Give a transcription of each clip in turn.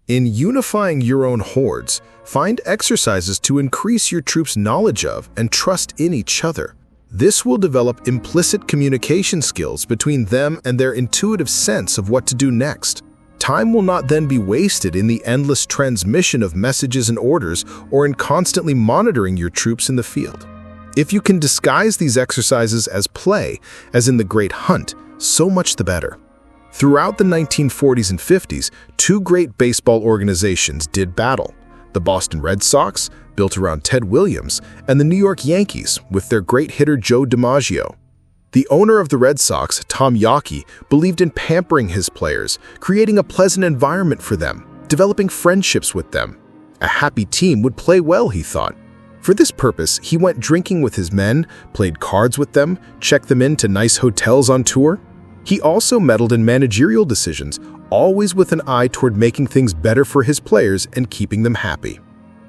In unifying your own hordes, find exercises to increase your troops' knowledge of and trust in each other. This will develop implicit communication skills between them and their intuitive sense of what to do next. Time will not then be wasted in the endless transmission of messages and orders or in constantly monitoring your troops in the field. If you can disguise these exercises as play, as in the Great Hunt, so much the better. Throughout the 1940s and 50s, two great baseball organizations did battle: the Boston Red Sox, built around Ted Williams, and the New York Yankees, with their great hitter Joe DiMaggio. The owner of the Red Sox, Tom Yawkey, believed in pampering his players, creating a pleasant environment for them, developing friendships with them. A happy team would play well, he thought. For this purpose, he went drinking with his men, played cards with them, checked them into nice hotels on tour. He also meddled in managerial decisions, always with an eye toward making things better for his players and keeping them happy.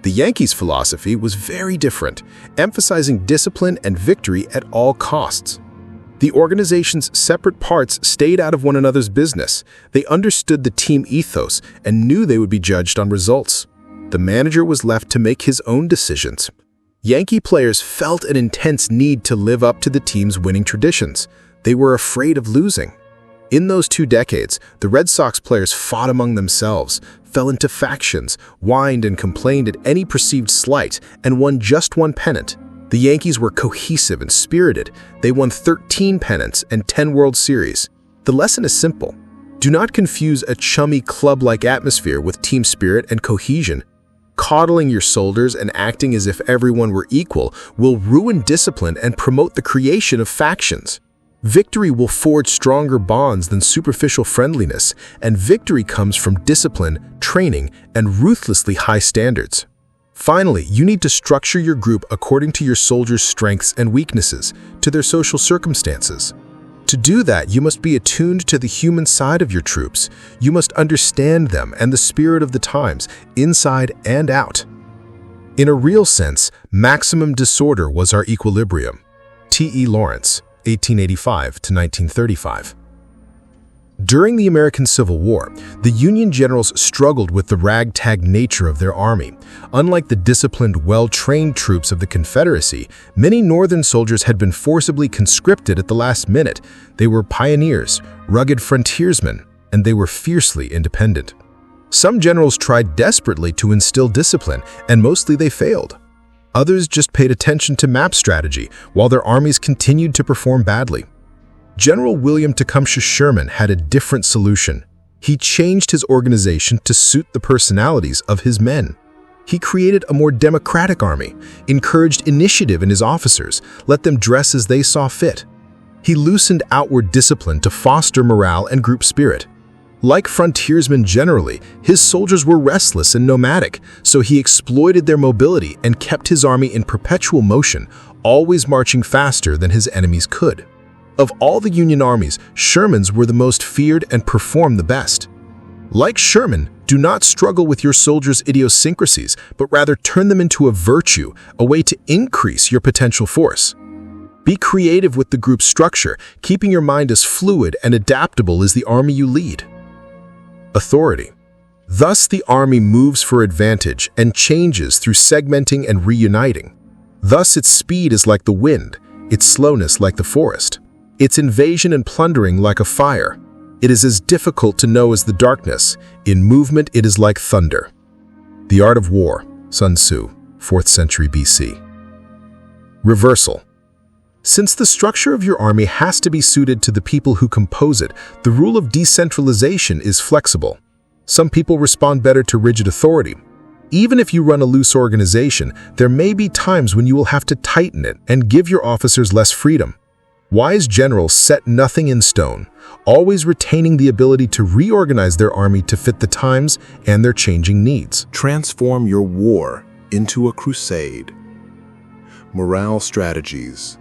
The Yankees' philosophy was very different, emphasizing discipline and victory at all costs. The organization's separate parts stayed out of one another's business. They understood the team ethos and knew they would be judged on results. The manager was left to make his own decisions. Yankee players felt an intense need to live up to the team's winning traditions. They were afraid of losing. In those 2 decades, the Red Sox players fought among themselves, fell into factions, whined and complained at any perceived slight, and won just one pennant. The Yankees were cohesive and spirited. They won 13 pennants and 10 World Series. The lesson is simple. Do not confuse a chummy club-like atmosphere with team spirit and cohesion. Coddling your soldiers and acting as if everyone were equal will ruin discipline and promote the creation of factions. Victory will forge stronger bonds than superficial friendliness, and victory comes from discipline, training, and ruthlessly high standards. Finally, you need to structure your group according to your soldiers' strengths and weaknesses, to their social circumstances. To do that, you must be attuned to the human side of your troops. You must understand them and the spirit of the times, inside and out. In a real sense, maximum disorder was our equilibrium. T.E. Lawrence, 1885 to 1935. During the American Civil War, the Union generals struggled with the ragtag nature of their army. Unlike the disciplined, well-trained troops of the Confederacy, many Northern soldiers had been forcibly conscripted at the last minute. They were pioneers, rugged frontiersmen, and they were fiercely independent. Some generals tried desperately to instill discipline, and mostly they failed. Others just paid attention to map strategy, while their armies continued to perform badly. General William Tecumseh Sherman had a different solution. He changed his organization to suit the personalities of his men. He created a more democratic army, encouraged initiative in his officers, let them dress as they saw fit. He loosened outward discipline to foster morale and group spirit. Like frontiersmen generally, his soldiers were restless and nomadic, so he exploited their mobility and kept his army in perpetual motion, always marching faster than his enemies could. Of all the Union armies, Sherman's were the most feared and performed the best. Like Sherman, do not struggle with your soldiers' idiosyncrasies, but rather turn them into a virtue, a way to increase your potential force. Be creative with the group structure, keeping your mind as fluid and adaptable as the army you lead. Authority. Thus, the army moves for advantage and changes through segmenting and reuniting. Thus, its speed is like the wind, its slowness like the forest, its invasion and plundering like a fire. It is as difficult to know as the darkness. In movement, it is like thunder. The Art of War, Sun Tzu, 4th century BC. Reversal. Since the structure of your army has to be suited to the people who compose it, the rule of decentralization is flexible. Some people respond better to rigid authority. Even if you run a loose organization, there may be times when you will have to tighten it and give your officers less freedom. Wise generals set nothing in stone, always retaining the ability to reorganize their army to fit the times and their changing needs. Transform your war into a crusade. Morale strategies.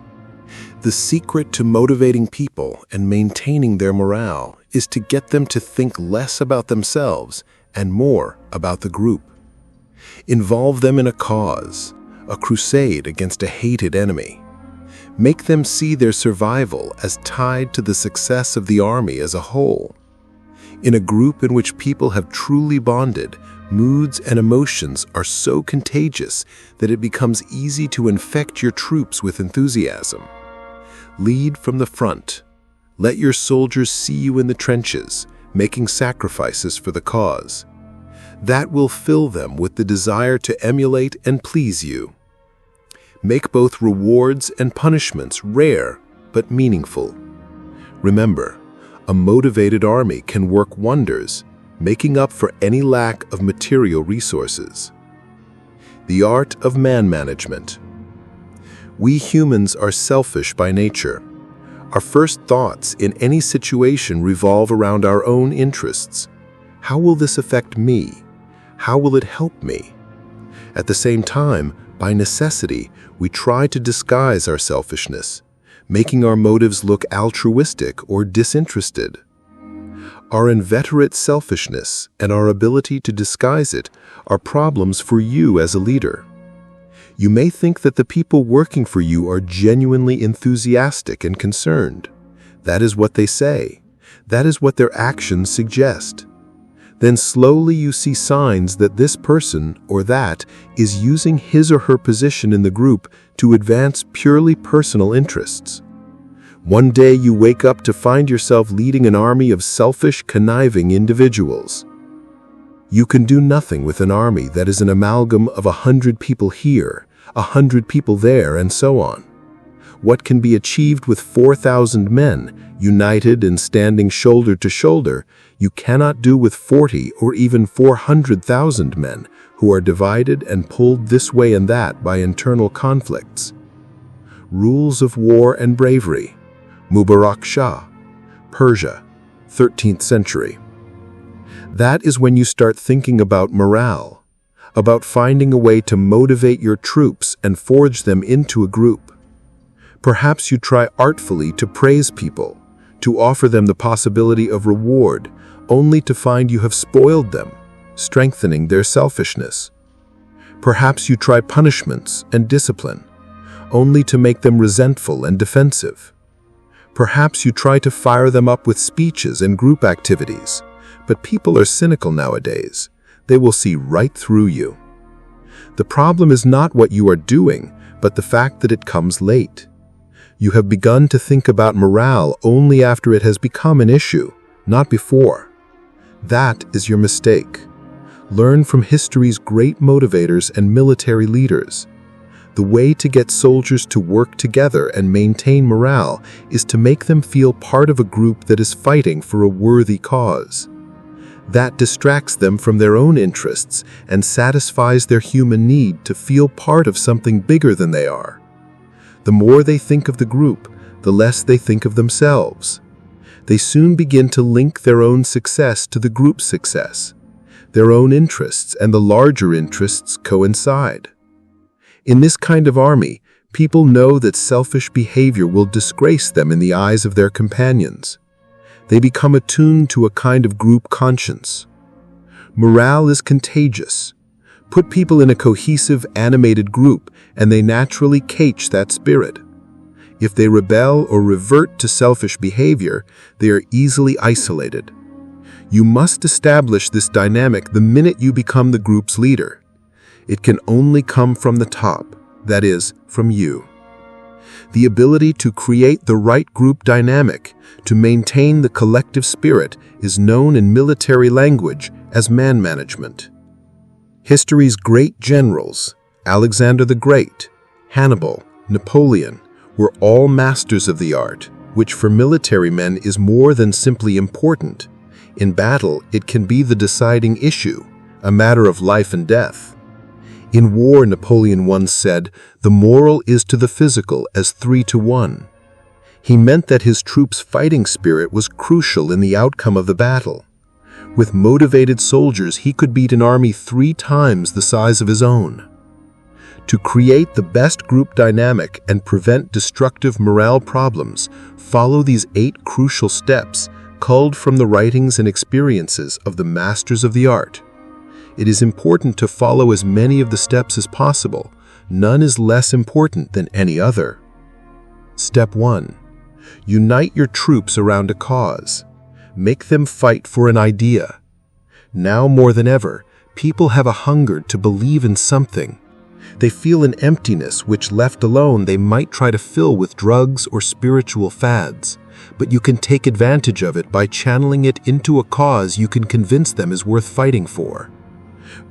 The secret to motivating people and maintaining their morale is to get them to think less about themselves and more about the group. Involve them in a cause, a crusade against a hated enemy. Make them see their survival as tied to the success of the army as a whole. In a group in which people have truly bonded, moods and emotions are so contagious that it becomes easy to infect your troops with enthusiasm. Lead from the front. Let your soldiers see you in the trenches, making sacrifices for the cause. That will fill them with the desire to emulate and please you. Make both rewards and punishments rare but meaningful. Remember, a motivated army can work wonders, making up for any lack of material resources. The art of man management. We humans are selfish by nature. Our first thoughts in any situation revolve around our own interests. How will this affect me? How will it help me? At the same time, by necessity, we try to disguise our selfishness, making our motives look altruistic or disinterested. Our inveterate selfishness and our ability to disguise it are problems for you as a leader. You may think that the people working for you are genuinely enthusiastic and concerned. That is what they say. That is what their actions suggest. Then slowly you see signs that this person or that is using his or her position in the group to advance purely personal interests. One day you wake up to find yourself leading an army of selfish, conniving individuals. You can do nothing with an army that is an amalgam of 100 people here, 100 people there, and so on. What can be achieved with 4,000 men, united and standing shoulder to shoulder, you cannot do with 40 or even 400,000 men who are divided and pulled this way and that by internal conflicts. Rules of War and Bravery. Mubarak Shah, Persia, 13th century. That is when you start thinking about morale, about finding a way to motivate your troops and forge them into a group. Perhaps you try artfully to praise people, to offer them the possibility of reward, only to find you have spoiled them, strengthening their selfishness. Perhaps you try punishments and discipline, only to make them resentful and defensive. Perhaps you try to fire them up with speeches and group activities, but people are cynical nowadays. They will see right through you. The problem is not what you are doing, but the fact that it comes late. You have begun to think about morale only after it has become an issue, not before. That is your mistake. Learn from history's great motivators and military leaders. The way to get soldiers to work together and maintain morale is to make them feel part of a group that is fighting for a worthy cause. That distracts them from their own interests and satisfies their human need to feel part of something bigger than they are. The more they think of the group, the less they think of themselves. They soon begin to link their own success to the group's success. Their own interests and the larger interests coincide. In this kind of army, people know that selfish behavior will disgrace them in the eyes of their companions. They become attuned to a kind of group conscience. Morale is contagious. Put people in a cohesive, animated group, and they naturally catch that spirit. If they rebel or revert to selfish behavior, they are easily isolated. You must establish this dynamic the minute you become the group's leader. It can only come from the top, that is, from you. The ability to create the right group dynamic, to maintain the collective spirit, is known in military language as man management. History's great generals, Alexander the Great, Hannibal, Napoleon, were all masters of the art, which for military men is more than simply important. In battle, it can be the deciding issue, a matter of life and death. In war, Napoleon once said, "The moral is to the physical as 3 to 1. He meant that his troops' fighting spirit was crucial in the outcome of the battle. With motivated soldiers, he could beat an army 3 times the size of his own. To create the best group dynamic and prevent destructive morale problems, follow these 8 crucial steps culled from the writings and experiences of the masters of the art. It is important to follow as many of the steps as possible. None is less important than any other. Step 1. Unite your troops around a cause. Make them fight for an idea. Now more than ever, people have a hunger to believe in something. They feel an emptiness which, left alone, they might try to fill with drugs or spiritual fads. But you can take advantage of it by channeling it into a cause you can convince them is worth fighting for.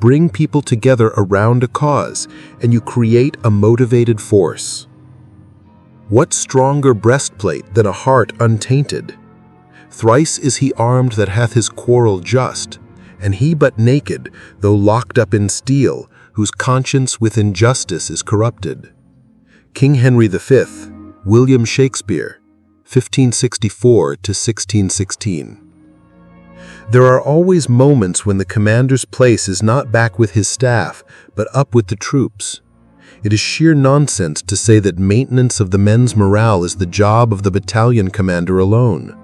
Bring people together around a cause, and you create a motivated force. What stronger breastplate than a heart untainted? Thrice is he armed that hath his quarrel just, and he but naked, though locked up in steel, whose conscience with injustice is corrupted. King Henry V, William Shakespeare, 1564 to 1616. There are always moments when the commander's place is not back with his staff, but up with the troops. It is sheer nonsense to say that maintenance of the men's morale is the job of the battalion commander alone.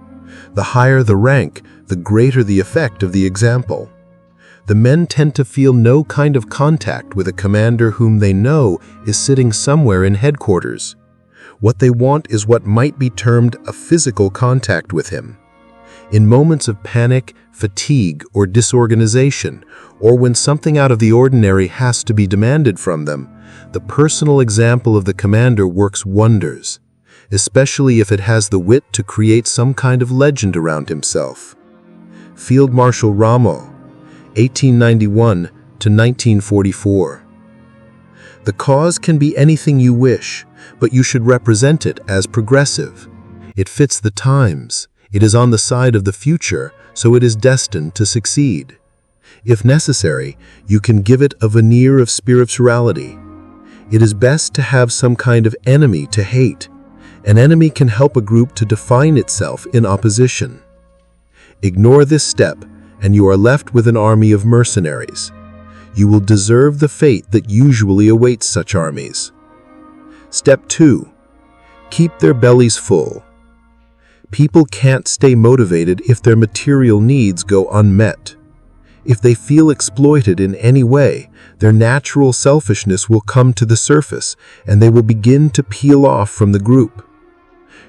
The higher the rank, the greater the effect of the example. The men tend to feel no kind of contact with a commander whom they know is sitting somewhere in headquarters. What they want is what might be termed a physical contact with him. In moments of panic, fatigue, or disorganization, or when something out of the ordinary has to be demanded from them, the personal example of the commander works wonders, especially if it has the wit to create some kind of legend around himself. Field Marshal Rommel, 1891 to 1944. The cause can be anything you wish, but you should represent it as progressive. It fits the times. It is on the side of the future, so it is destined to succeed. If necessary, you can give it a veneer of spirituality. It is best to have some kind of enemy to hate. An enemy can help a group to define itself in opposition. Ignore this step, and you are left with an army of mercenaries. You will deserve the fate that usually awaits such armies. Step 2. Keep their bellies full. People can't stay motivated if their material needs go unmet. If they feel exploited in any way, their natural selfishness will come to the surface, and they will begin to peel off from the group.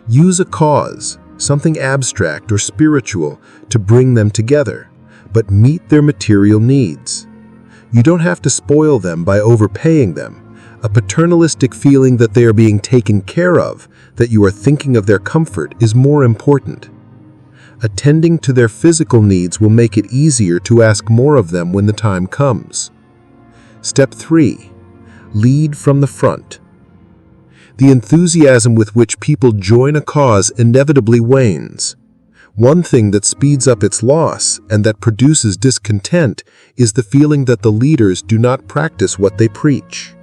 Use a cause, something abstract or spiritual, to bring them together, but meet their material needs. You don't have to spoil them by overpaying them. A paternalistic feeling that they are being taken care of, that you are thinking of their comfort, is more important. Attending to their physical needs will make it easier to ask more of them when the time comes. Step 3. Lead from the front. The enthusiasm with which people join a cause inevitably wanes. One thing that speeds up its loss and that produces discontent is the feeling that the leaders do not practice what they preach.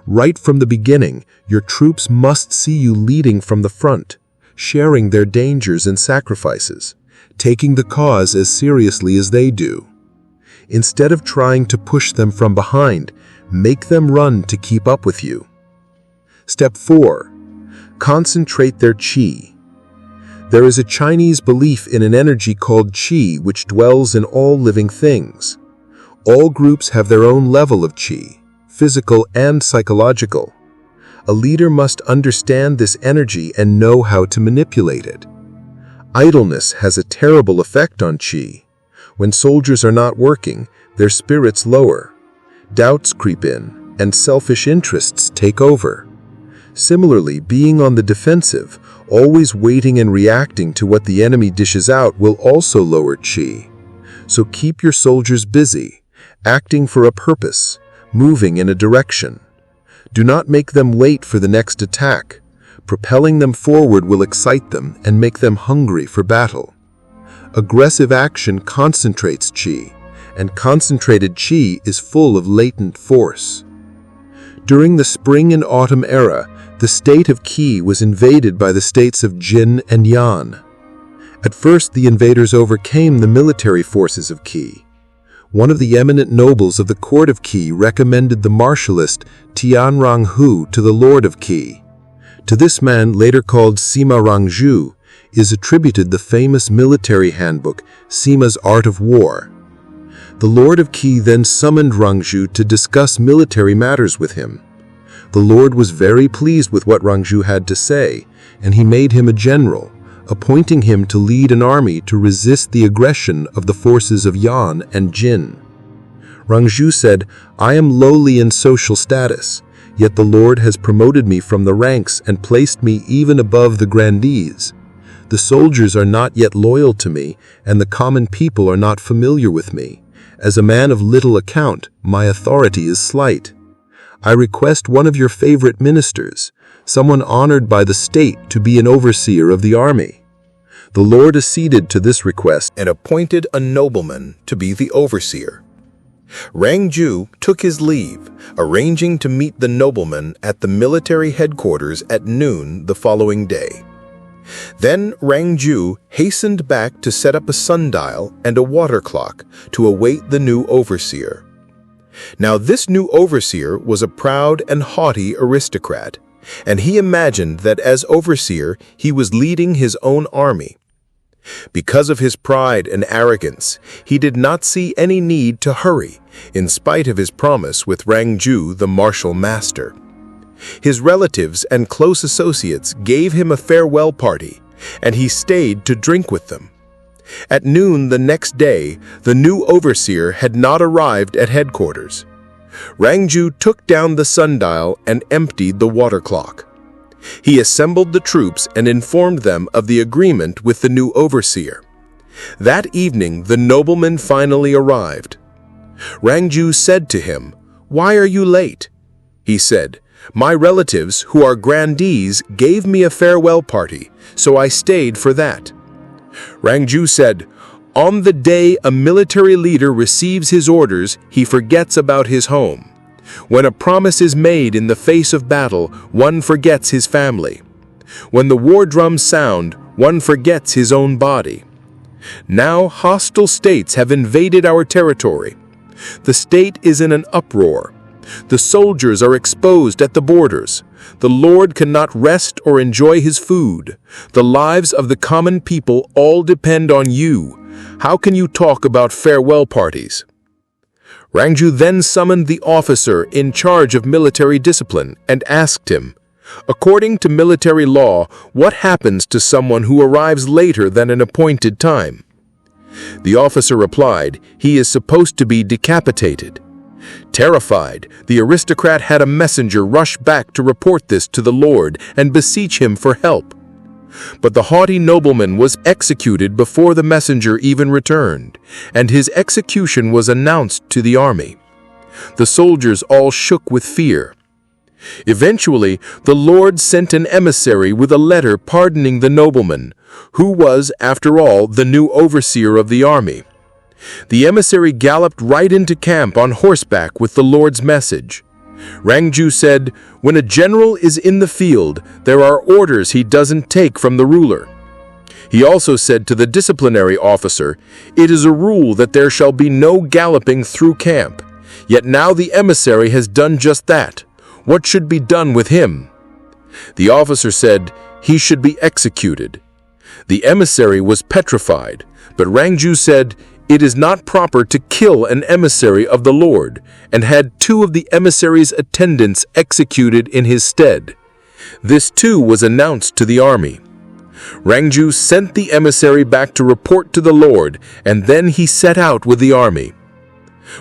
Right from the beginning, your troops must see you leading from the front, sharing their dangers and sacrifices, taking the cause as seriously as they do. Instead of trying to push them from behind, make them run to keep up with you. Step 4. Concentrate their qi. There is a Chinese belief in an energy called qi which dwells in all living things. All groups have their own level of qi, physical and psychological. A leader must understand this energy and know how to manipulate it. Idleness has a terrible effect on qi. When soldiers are not working, their spirits lower. Doubts creep in, and selfish interests take over. Similarly, being on the defensive, always waiting and reacting to what the enemy dishes out, will also lower qi. So keep your soldiers busy, acting for a purpose, moving in a direction. Do not make them wait for the next attack. Propelling them forward will excite them and make them hungry for battle. Aggressive action concentrates qi, and concentrated qi is full of latent force. During the spring and autumn era, the state of qi was invaded by the states of Jin and Yan. At first, the invaders overcame the military forces of qi. One of the eminent nobles of the court of qi recommended the martialist Tianrong Hu to the lord of qi. To this man, later called Sima Rongzhu, is attributed the famous military handbook, Sima's Art of War. The lord of qi then summoned Rongzhu to discuss military matters with him. The lord was very pleased with what Rongzhu had to say, and he made him a general, appointing him to lead an army to resist the aggression of the forces of Yan and Jin. Rangju said, "I am lowly in social status, yet the Lord has promoted me from the ranks and placed me even above the grandees. The soldiers are not yet loyal to me, and the common people are not familiar with me. As a man of little account, my authority is slight. I request one of your favorite ministers, someone honored by the state, to be an overseer of the army." The Lord acceded to this request and appointed a nobleman to be the overseer. Rangju took his leave, arranging to meet the nobleman at the military headquarters at noon the following day. Then Rangju hastened back to set up a sundial and a water clock to await the new overseer. Now this new overseer was a proud and haughty aristocrat, and he imagined that as overseer he was leading his own army. Because of his pride and arrogance, he did not see any need to hurry, in spite of his promise with Rangju, the martial master. His relatives and close associates gave him a farewell party, and he stayed to drink with them. At noon the next day, the new overseer had not arrived at headquarters. Rangju took down the sundial and emptied the water clock. He assembled the troops and informed them of the agreement with the new overseer. That evening, the nobleman finally arrived. Rangju said to him, "Why are you late?" He said, "My relatives, who are grandees, gave me a farewell party, so I stayed for that." Rangju said, "On the day a military leader receives his orders, he forgets about his home. When a promise is made in the face of battle, one forgets his family. When the war drums sound, one forgets his own body. Now hostile states have invaded our territory. The state is in an uproar. The soldiers are exposed at the borders. The Lord cannot rest or enjoy his food. The lives of the common people all depend on you. How can you talk about farewell parties?" Rangju then summoned the officer in charge of military discipline and asked him, "According to military law, what happens to someone who arrives later than an appointed time?" The officer replied, "He is supposed to be decapitated." Terrified, the aristocrat had a messenger rush back to report this to the Lord and beseech him for help. But the haughty nobleman was executed before the messenger even returned, and his execution was announced to the army. The soldiers all shook with fear. Eventually, the Lord sent an emissary with a letter pardoning the nobleman, who was, after all, the new overseer of the army. The emissary galloped right into camp on horseback with the Lord's message. Rangju said, "When a general is in the field, there are orders he doesn't take from the ruler." He also said to the disciplinary officer, "It is a rule that there shall be no galloping through camp. Yet now the emissary has done just that. What should be done with him?" The officer said, "He should be executed." The emissary was petrified, but Rangju said, "It is not proper to kill an emissary of the Lord," and had 2 of the emissary's attendants executed in his stead. This too was announced to the army. Rangju sent the emissary back to report to the Lord, and then he set out with the army.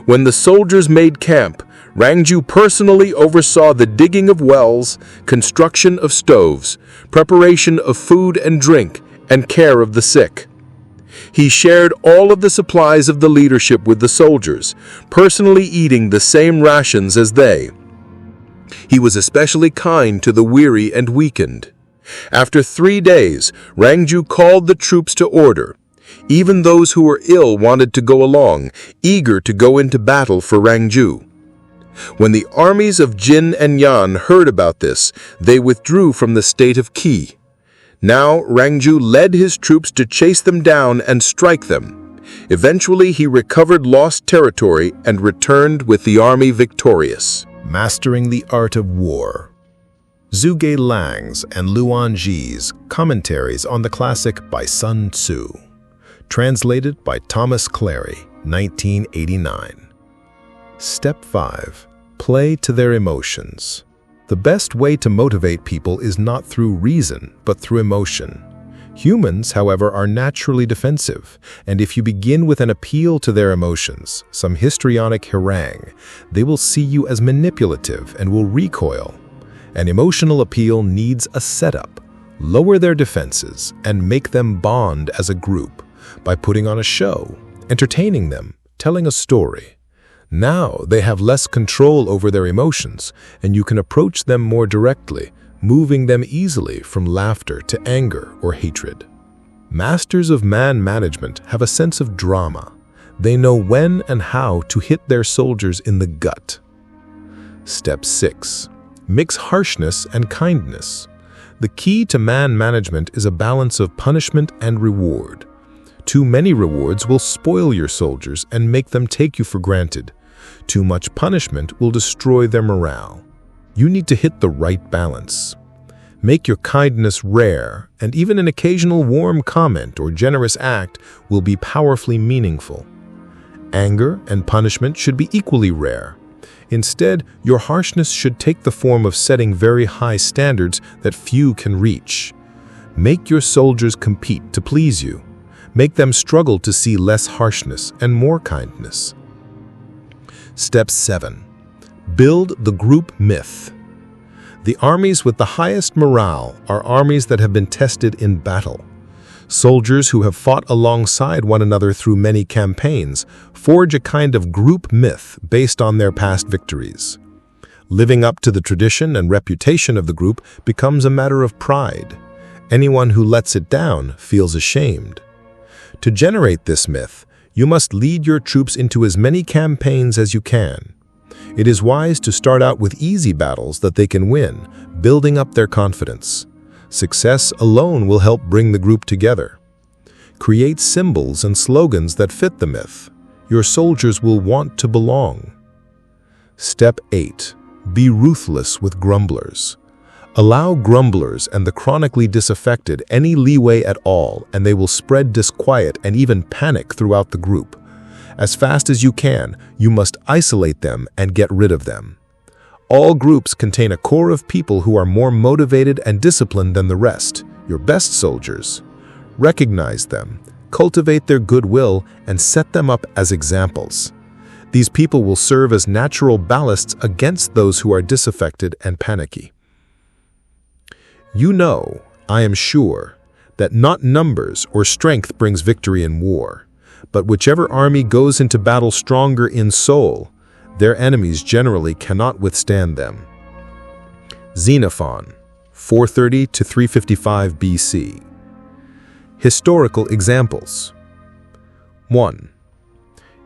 When the soldiers made camp, Rangju personally oversaw the digging of wells, construction of stoves, preparation of food and drink, and care of the sick. He shared all of the supplies of the leadership with the soldiers, personally eating the same rations as they. He was especially kind to the weary and weakened. After 3 days, Rangju called the troops to order. Even those who were ill wanted to go along, eager to go into battle for Rangju. When the armies of Jin and Yan heard about this, they withdrew from the state of Qi. Now Rangju led his troops to chase them down and strike them. Eventually he recovered lost territory and returned with the army victorious. Mastering the Art of War. Zhuge Liang's and Luan Ji's Commentaries on the Classic by Sun Tzu. Translated by Thomas Clary, 1989. Step 5. Play to their emotions. The best way to motivate people is not through reason, but through emotion. Humans, however, are naturally defensive, and if you begin with an appeal to their emotions, some histrionic harangue, they will see you as manipulative and will recoil. An emotional appeal needs a setup. Lower their defenses and make them bond as a group by putting on a show, entertaining them, telling a story. Now they have less control over their emotions, and you can approach them more directly, moving them easily from laughter to anger or hatred. Masters of man management have a sense of drama. They know when and how to hit their soldiers in the gut. Step 6. Mix harshness and kindness. The key to man management is a balance of punishment and reward. Too many rewards will spoil your soldiers and make them take you for granted. Too much punishment will destroy their morale. You need to hit the right balance. Make your kindness rare, and even an occasional warm comment or generous act will be powerfully meaningful. Anger and punishment should be equally rare. Instead, your harshness should take the form of setting very high standards that few can reach. Make your soldiers compete to please you. Make them struggle to see less harshness and more kindness. Step 7. Build the group myth. The armies with the highest morale are armies that have been tested in battle. Soldiers who have fought alongside one another through many campaigns forge a kind of group myth based on their past victories. Living up to the tradition and reputation of the group becomes a matter of pride. Anyone who lets it down feels ashamed. To generate this myth, you must lead your troops into as many campaigns as you can. It is wise to start out with easy battles that they can win, building up their confidence. Success alone will help bring the group together. Create symbols and slogans that fit the myth. Your soldiers will want to belong. Step 8. Be ruthless with grumblers. Allow grumblers and the chronically disaffected any leeway at all, and they will spread disquiet and even panic throughout the group. As fast as you can, you must isolate them and get rid of them. All groups contain a core of people who are more motivated and disciplined than the rest, your best soldiers. Recognize them, cultivate their goodwill, and set them up as examples. These people will serve as natural ballasts against those who are disaffected and panicky. You know, I am sure, that not numbers or strength brings victory in war, but whichever army goes into battle stronger in soul, their enemies generally cannot withstand them. Xenophon, 430 to 355 BC. Historical examples. 1.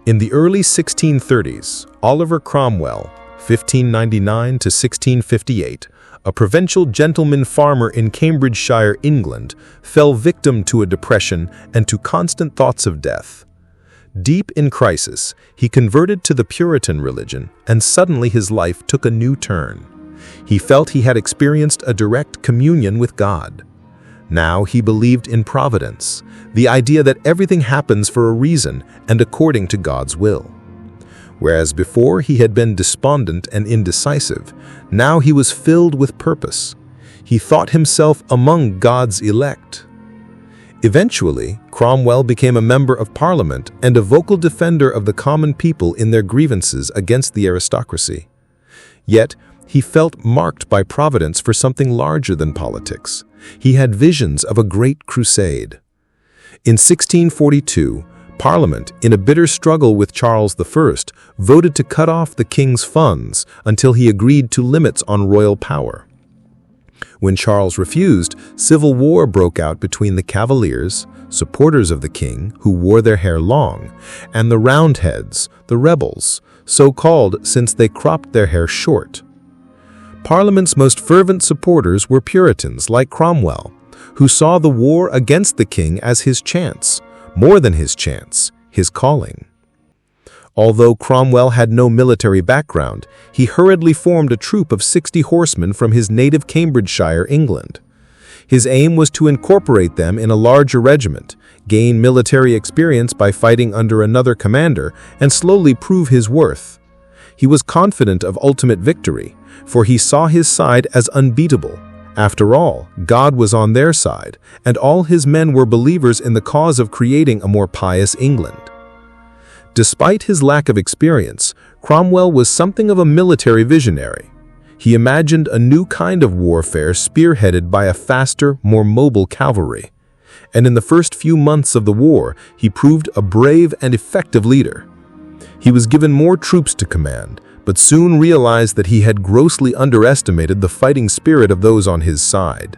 In the early 1630s, Oliver Cromwell, 1599 to 1658, a provincial gentleman farmer in Cambridgeshire, England, fell victim to a depression and to constant thoughts of death. Deep in crisis, he converted to the Puritan religion, and suddenly his life took a new turn. He felt he had experienced a direct communion with God. Now he believed in providence, the idea that everything happens for a reason and according to God's will. Whereas before he had been despondent and indecisive, now he was filled with purpose. He thought himself among God's elect. Eventually, Cromwell became a member of Parliament and a vocal defender of the common people in their grievances against the aristocracy. Yet, he felt marked by providence for something larger than politics. He had visions of a great crusade. In 1642, Parliament, in a bitter struggle with Charles I, voted to cut off the king's funds until he agreed to limits on royal power. When Charles refused, civil war broke out between the Cavaliers, supporters of the king who wore their hair long, and the Roundheads, the rebels, so called since they cropped their hair short. Parliament's most fervent supporters were Puritans like Cromwell, who saw the war against the king as his chance, more than his chance, his calling. Although Cromwell had no military background, he hurriedly formed a troop of 60 horsemen from his native Cambridgeshire, England. His aim was to incorporate them in a larger regiment, gain military experience by fighting under another commander, and slowly prove his worth. He was confident of ultimate victory, for he saw his side as unbeatable, After all, God was on their side, and all his men were believers in the cause of creating a more pious England. Despite his lack of experience, Cromwell was something of a military visionary. He imagined a new kind of warfare spearheaded by a faster, more mobile cavalry. And in the first few months of the war, he proved a brave and effective leader. He was given more troops to command, but soon realized that he had grossly underestimated the fighting spirit of those on his side.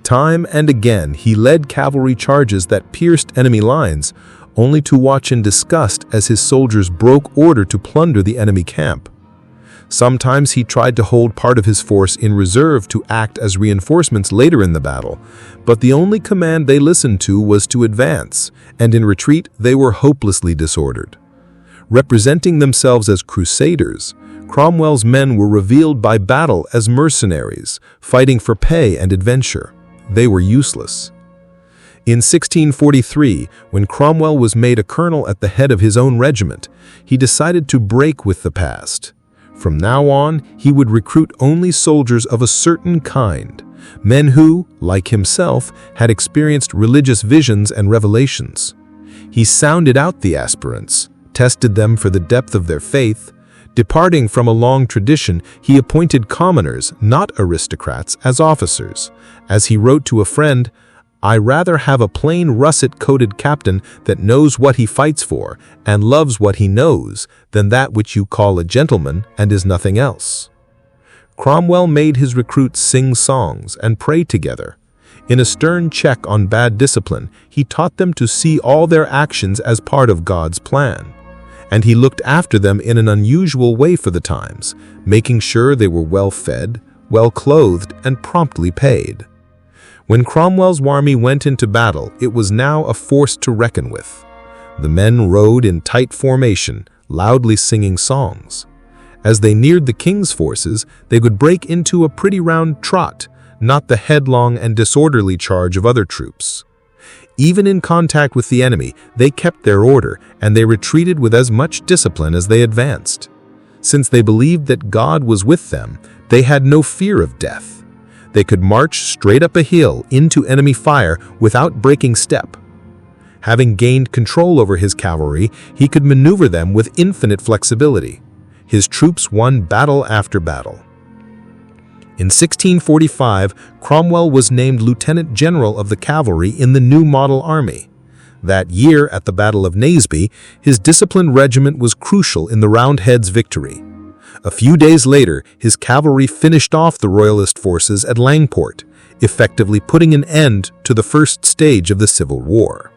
Time and again, he led cavalry charges that pierced enemy lines, only to watch in disgust as his soldiers broke order to plunder the enemy camp. Sometimes he tried to hold part of his force in reserve to act as reinforcements later in the battle, but the only command they listened to was to advance, and in retreat they were hopelessly disordered. Representing themselves as crusaders, Cromwell's men were revealed by battle as mercenaries, fighting for pay and adventure. They were useless. In 1643, when Cromwell was made a colonel at the head of his own regiment, he decided to break with the past. From now on, he would recruit only soldiers of a certain kind, men who, like himself, had experienced religious visions and revelations. He sounded out the aspirants, tested them for the depth of their faith. Departing from a long tradition, he appointed commoners, not aristocrats, as officers. As he wrote to a friend, "I rather have a plain russet-coated captain that knows what he fights for and loves what he knows than that which you call a gentleman and is nothing else." Cromwell made his recruits sing songs and pray together. In a stern check on bad discipline, he taught them to see all their actions as part of God's plan. And he looked after them in an unusual way for the times, making sure they were well-fed, well-clothed, and promptly paid. When Cromwell's army went into battle, it was now a force to reckon with. The men rode in tight formation, loudly singing songs. As they neared the king's forces, they would break into a pretty round trot, not the headlong and disorderly charge of other troops. Even in contact with the enemy, they kept their order, and they retreated with as much discipline as they advanced. Since they believed that God was with them, they had no fear of death. They could march straight up a hill into enemy fire without breaking step. Having gained control over his cavalry, he could maneuver them with infinite flexibility. His troops won battle after battle. In 1645, Cromwell was named Lieutenant General of the Cavalry in the new model army. That year, at the Battle of Naseby, his disciplined regiment was crucial in the Roundheads' victory. A few days later, his cavalry finished off the Royalist forces at Langport, effectively putting an end to the first stage of the Civil War.